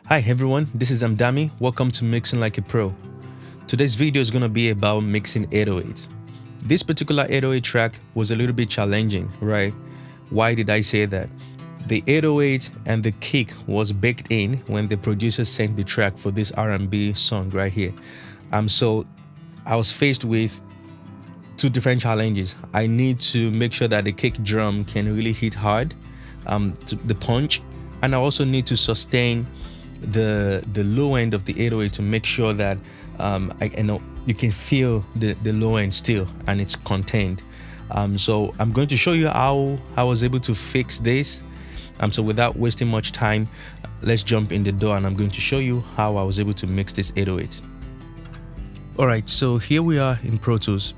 Hi everyone, this is Amdami. Welcome to Mixing Like a Pro. Today's video is going to be about mixing 808. This particular 808 track was a little bit challenging, right? Why did I say that? The 808 and the kick was baked in when the producer sent the track for this R&B song right here. So I was faced with two different challenges. I need to make sure that the kick drum can really hit hard, the punch, and I also need to sustain the low end of the 808 to make sure that I know you can feel the low end still and it's contained. So I'm going to show you how I was able to fix this. So without wasting much time, let's jump in the door and I'm going to show you how I was able to mix this 808. All right, so here we are in Pro Tools.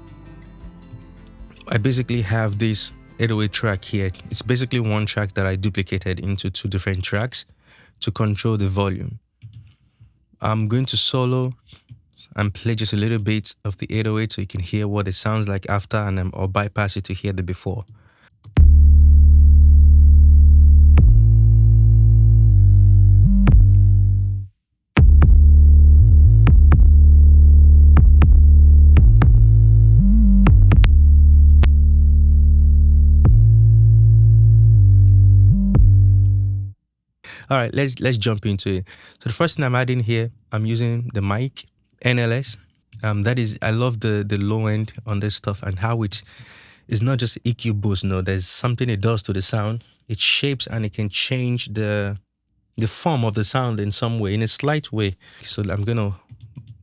I basically have this 808 track here. It's basically one track that I duplicated into two different tracks to control the volume. I'm going to solo and play just a little bit of the 808 so you can hear what it sounds like after, and then I'll bypass it to hear the before. All right, let's jump into it. So the first thing I'm adding here, I'm using the mic NLS. That is, I love the low end on this stuff and how it's not just EQ boost. No, there's something it does to the sound. It shapes and it can change the form of the sound in some way, in a slight way. So I'm gonna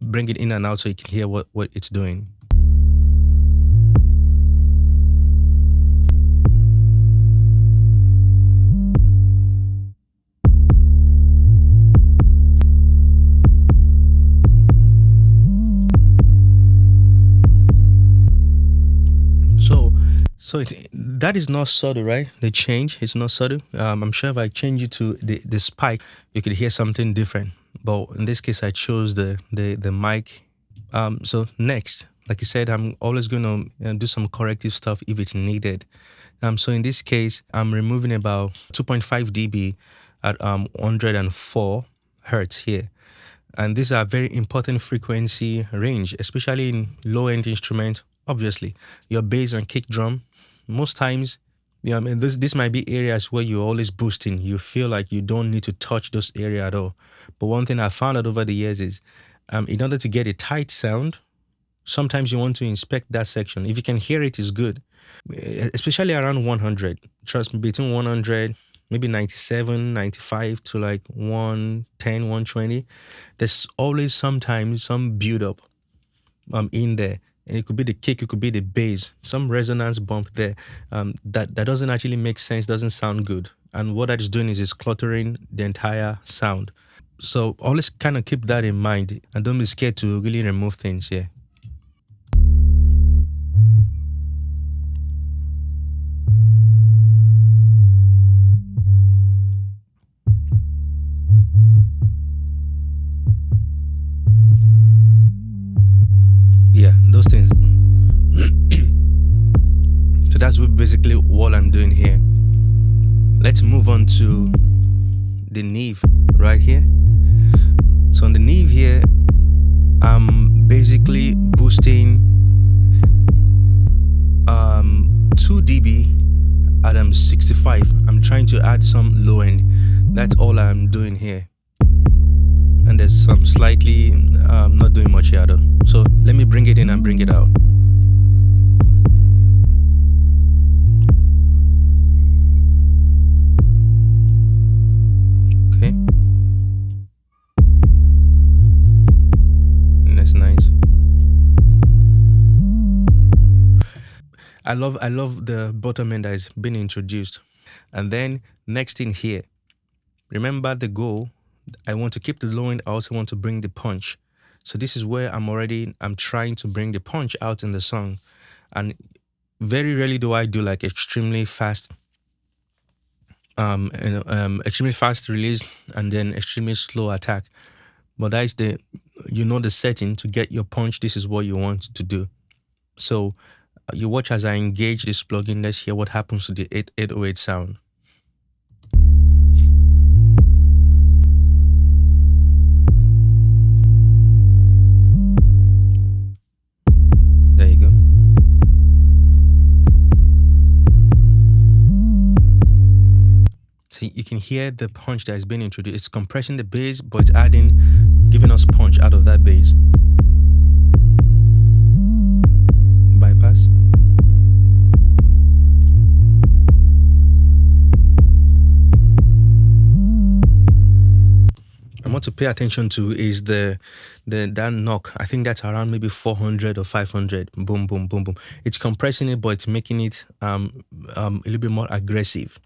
bring it in and out so you can hear what it's doing. So that is not subtle, right? The change is not subtle. I'm sure if I change it to the spike, you could hear something different. But in this case, I chose the mic. So next, like you said, I'm always going to do some corrective stuff if it's needed. So in this case, I'm removing about 2.5 dB at 104 hertz here. And these are very important frequency range, especially in low-end instrument. Obviously, your bass and kick drum, most times, I mean, this might be areas where you're always boosting. You feel like you don't need to touch those areas at all. But one thing I found out over the years is, in order to get a tight sound, sometimes you want to inspect that section. If you can hear it, is good, especially around 100. Trust me, between 100, maybe 97, 95 to like 110, 120. There's always sometimes some build up in there. And it could be the kick, it could be the bass, some resonance bump there that doesn't actually make sense, doesn't sound good. And what that is doing is it's cluttering the entire sound. So always kind of keep that in mind and don't be scared to really remove things here. Yeah, those things. So that's basically what I'm doing here. Let's move on to the Neve right here. So on the Neve here, I'm basically boosting 2 dB at 65. I'm trying to add some low end. That's all I'm doing here. And there's some slightly not doing much here though. So let me bring it in and bring it out. Okay. That's nice. I love the bottom end that has been introduced. And then next in here, remember the goal. I want to keep the low end. I also want to bring the punch. So this is where I'm trying to bring the punch out in the song. And very rarely do I do like extremely fast extremely fast release and then extremely slow attack. But that is the setting to get your punch. This is what you want to do. So you watch as I engage this plugin. Let's hear what happens to the 808 sound. can hear the punch that is being introduced. It's compressing the bass, but it's giving us punch out of that bass. Bypass. And what to pay attention to is that knock. I think that's around maybe 400 or 500. Boom, boom, boom, boom. It's compressing it, but it's making it a little bit more aggressive.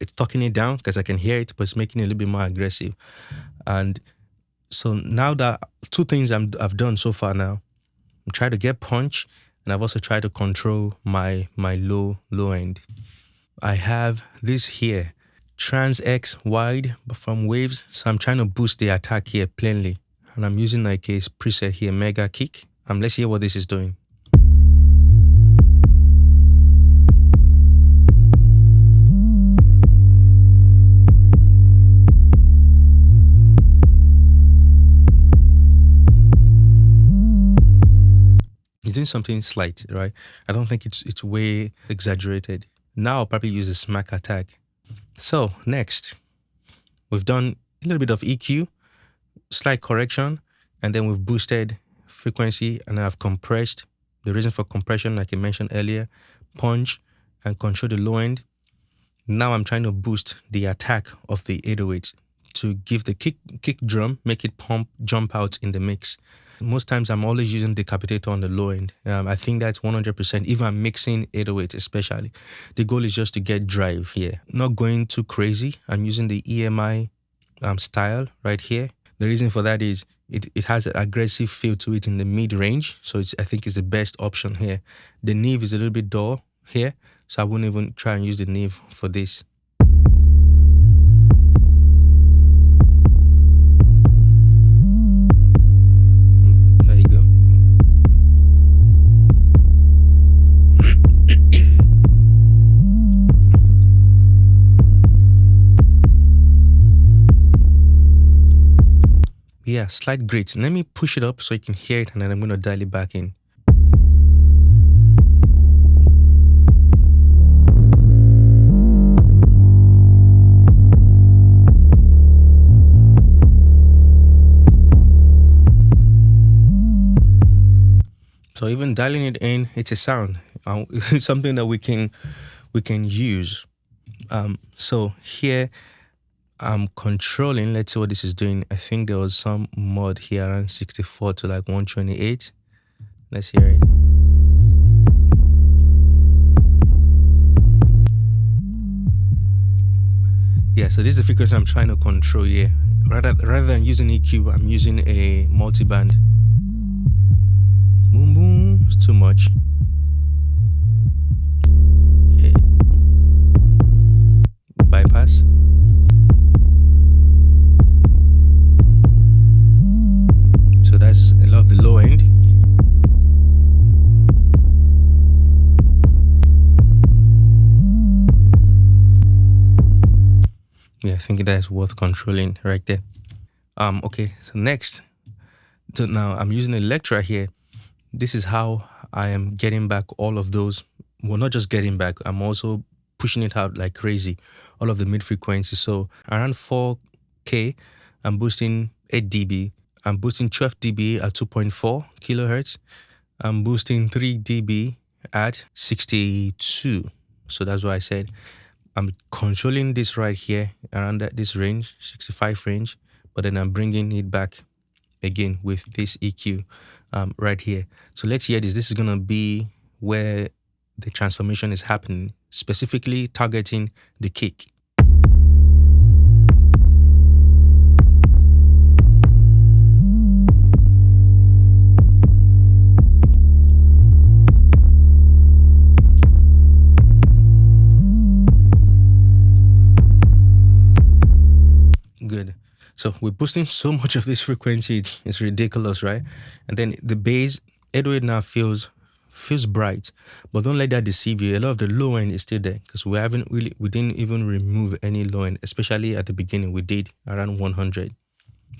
It's tucking it down because I can hear it, but it's making it a little bit more aggressive. And so now that two things I've done so far now, I'm trying to get punch, and I've also tried to control my low end. I have this here, Trans X wide from Waves, so I'm trying to boost the attack here plainly, and I'm using like a preset here, Mega Kick. Let's hear what this is doing. It's doing something slight, right? I don't think it's way exaggerated. Now I'll probably use a smack attack. So next, we've done a little bit of EQ, slight correction, and then we've boosted frequency, and I've compressed. The reason for compression, like I mentioned earlier, punch and control the low end. Now I'm trying to boost the attack of the 808 to give the kick drum, make it jump out in the mix. Most times I'm always using decapitator on the low end. I think that's 100%, if I'm mixing 808 especially. The goal is just to get drive here. Not going too crazy. I'm using the EMI style right here. The reason for that is it has an aggressive feel to it in the mid-range. So I think it's the best option here. The Neve is a little bit dull here, so I wouldn't even try and use the Neve for this. Yeah, slight grit. Let me push it up so you can hear it, and then I'm going to dial it back in. So even dialing it in, it's a sound. It's something that we can use. So here I'm controlling. Let's see what this is doing. I think there was some mod here around 64 to like 128. Let's hear it. Yeah, so this is the frequency I'm trying to control here. Rather than using EQ, I'm using a multiband. Boom, boom, it's too much. Yeah. Bypass. So that's a lot of the low end. Yeah, I think that's worth controlling right there. Okay, so next. So now I'm using Electra here. This is how I am getting back all of those. Well, not just getting back, I'm also pushing it out like crazy. All of the mid frequencies. So around 4K, I'm boosting 8 dB. I'm boosting 12 dB at 2.4 kilohertz. I'm boosting 3 dB at 62. So that's why I said I'm controlling this right here around this range, 65 range, but then I'm bringing it back again with this EQ right here. So let's hear this. This is going to be where the transformation is happening, specifically targeting the kick. Good. So we're boosting so much of this frequency, it's ridiculous, right? And then the bass, 808 now feels bright, but don't let that deceive you. A lot of the low end is still there because we didn't even remove any low end, especially at the beginning. We did around 100,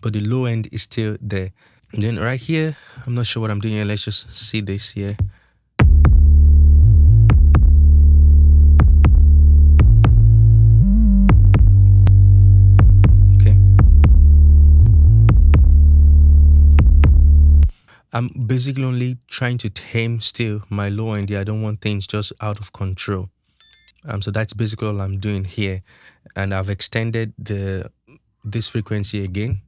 but the low end is still there. And then right here, I'm not sure what I'm doing here. Let's just see this here. I'm basically only trying to tame still my low end here. I don't want things just out of control. So that's basically all I'm doing here. And I've extended this frequency again.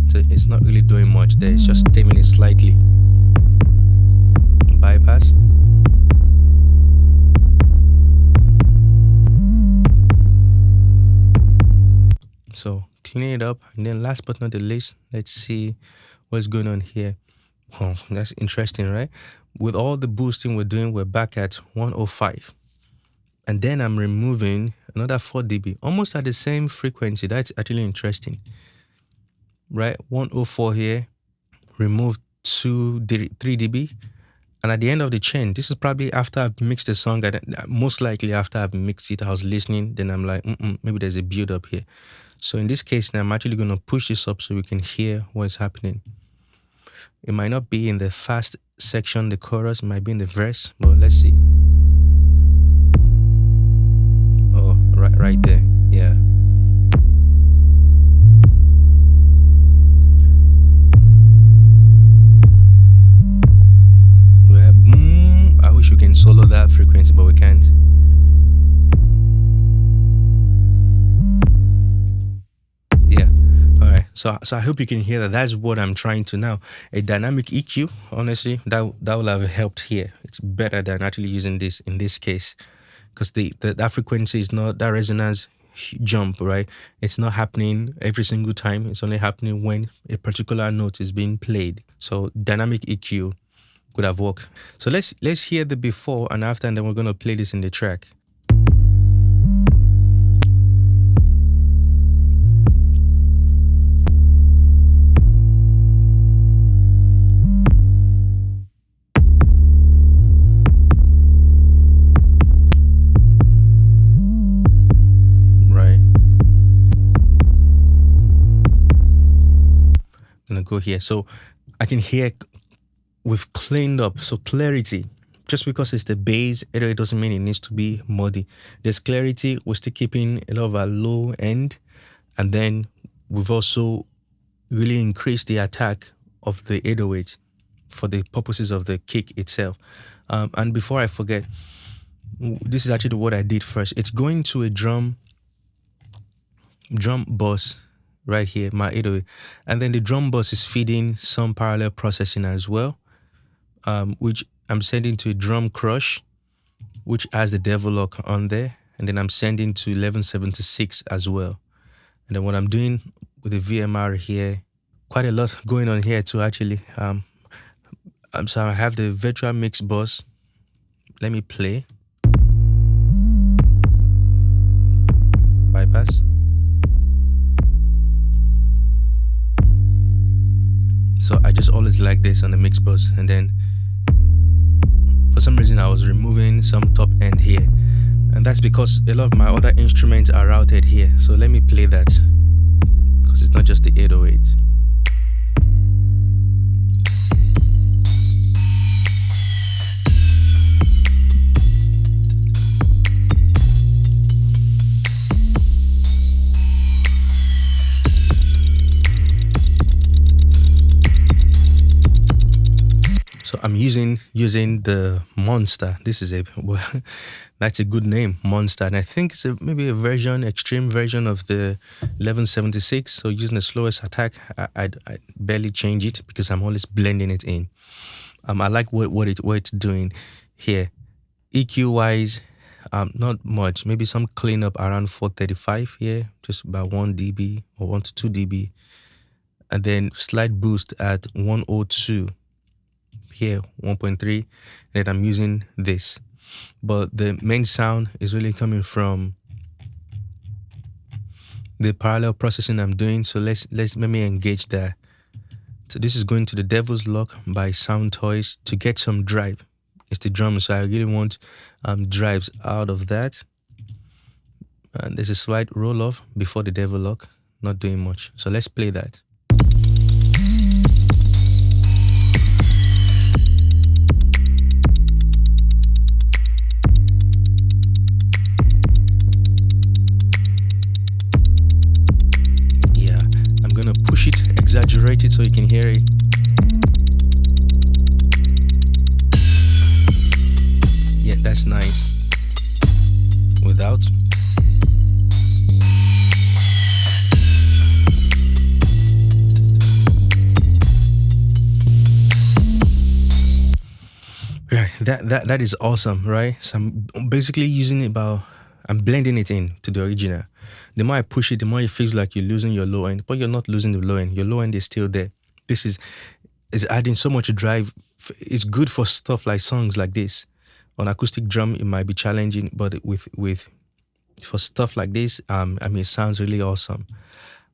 So it's not really doing much there. It's just taming it slightly. Bypass. So clean it up, and then last but not the least, let's see what's going on here. Oh, that's interesting, right? With all the boosting we're doing, we're back at 105. And then I'm removing another 4 dB, almost at the same frequency. That's actually interesting, right? 104 here, remove 3 dB. And at the end of the chain, this is probably after I've mixed the song, most likely after I've mixed it, I was listening, then I'm like, maybe there's a build up here. So in this case, now I'm actually going to push this up so we can hear what's happening. It might not be in the fast section, the chorus, it might be in the verse, but let's see. Oh, right there, yeah. I wish we can solo that frequency, but we can't. Yeah. All right. So I hope you can hear that. That's what I'm trying to now. A dynamic EQ, honestly, that will have helped here. It's better than actually using this in this case, because that frequency is not, that resonance jump, right? It's not happening every single time. It's only happening when a particular note is being played. So dynamic EQ could have worked. So let's hear the before and after, and then we're gonna play this in the track. Gonna go here, so I can hear we've cleaned up. So clarity, just because it's the bass, it doesn't mean it needs to be muddy. There's clarity. We're still keeping a lot of our low end, and then we've also really increased the attack of the 808 for the purposes of the kick itself. And before I forget, this is actually what I did first. It's going to a drum bus right here, my 808, and then the drum bus is feeding some parallel processing as well, which I'm sending to a drum crush, which has the devil lock on there, and then I'm sending to 1176 as well. And then what I'm doing with the VMR here, quite a lot going on here too, actually. I'm sorry, I have the virtual mix bus. Let me play. Bypass. So I just always like this on the mix bus, and then for some reason I was removing some top end here, and that's because a lot of my other instruments are routed here. So let me play that, because it's not just the 808. So I'm using the Monster. This is that's a good name, Monster. And I think it's maybe a version, extreme version of the 1176. So using the slowest attack, I barely change it because I'm always blending it in. I like what it's doing here. EQ wise, not much. Maybe some cleanup around 435 here, just about 1 dB or 1 to 2 dB. And then slight boost at 102. Here 1.3, and then I'm using this, but the main sound is really coming from the parallel processing I'm doing. So let me engage that. So this is going to the Devil's Lock by Sound Toys to get some drive. It's the drums, so I really want drives out of that. And there's a slight roll off before the Devil Lock, not doing much. So let's play that. Push it saturate it so you can hear it. Yeah, that's nice. Without. Right, that is awesome, right? So I'm basically using it I'm blending it in to the original. The more I push it, the more it feels like you're losing your low end, but you're not losing the low end. Your low end is still there. This is adding so much drive. It's good for stuff like songs like this. On acoustic drum, it might be challenging, but for stuff like this, I mean, it sounds really awesome.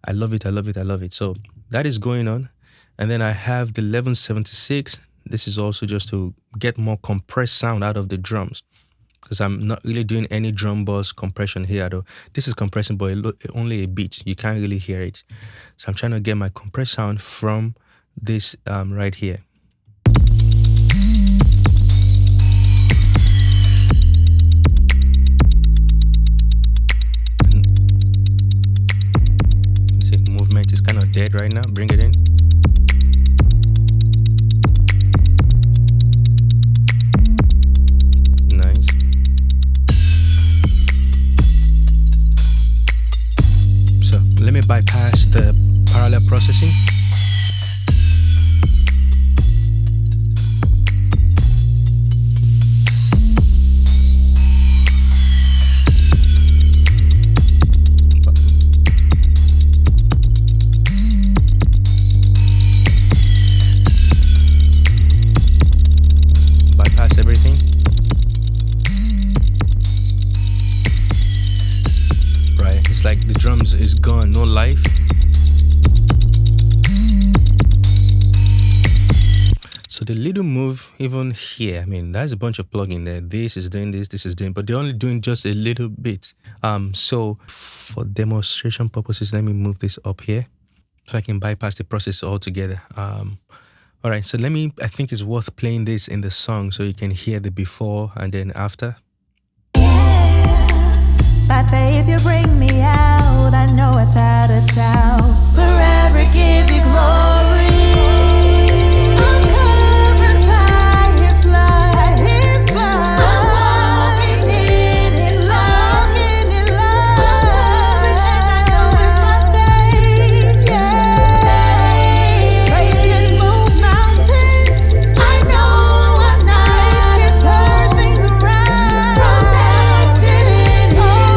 I love it. I love it. I love it. So that is going on, and then I have the 1176. This is also just to get more compressed sound out of the drums, because I'm not really doing any drum bus compression here though. This is compressing, but only a bit. You can't really hear it. So I'm trying to get my compressed sound from this right here. See, movement is kind of dead right now. Bring it in. Let me bypass the parallel processing. Bypass everything. It's like the drums is gone, no life. So the little move even here, I mean, there's a bunch of plugin there. This is doing this is doing, but they're only doing just a little bit. So for demonstration purposes, let me move this up here so I can bypass the process altogether. All right, so I think it's worth playing this in the song so you can hear the before and then after. By faith you bring me out, I know without a doubt. Forever give you glory. I'm covered by His blood. I'm walking in His love. I'm covered and I know it's my faith. Yeah. Faith can move mountains. I know I'm not. Faith can turn things around. Protected in His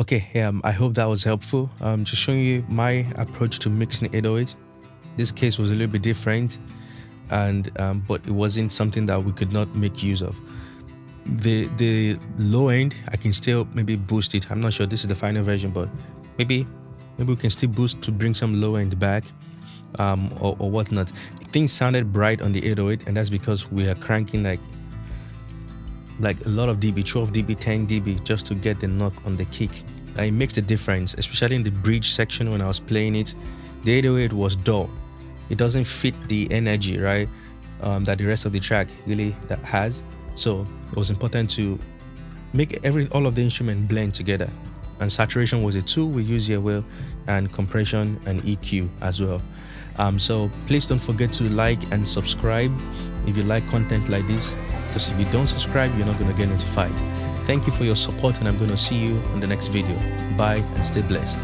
Okay, I hope that was helpful. Just showing you my approach to mixing 808. This case was a little bit different, and but it wasn't something that we could not make use of. The low end, I can still maybe boost it. I'm not sure this is the final version, but maybe we can still boost to bring some low end back, or whatnot. Things sounded bright on the 808, and that's because we are cranking like a lot of dB, 12 dB, 10 dB, just to get the knock on the kick. It makes the difference, especially in the bridge section. When I was playing it, the 808 was dull. It doesn't fit the energy, right, that the rest of the track really that has. So it was important to make all of the instrument blend together. And saturation was a tool we use here well, and compression and EQ as well. So please don't forget to like and subscribe if you like content like this, because if you don't subscribe, you're not going to get notified. Thank you for your support, and I'm going to see you in the next video. Bye and stay blessed.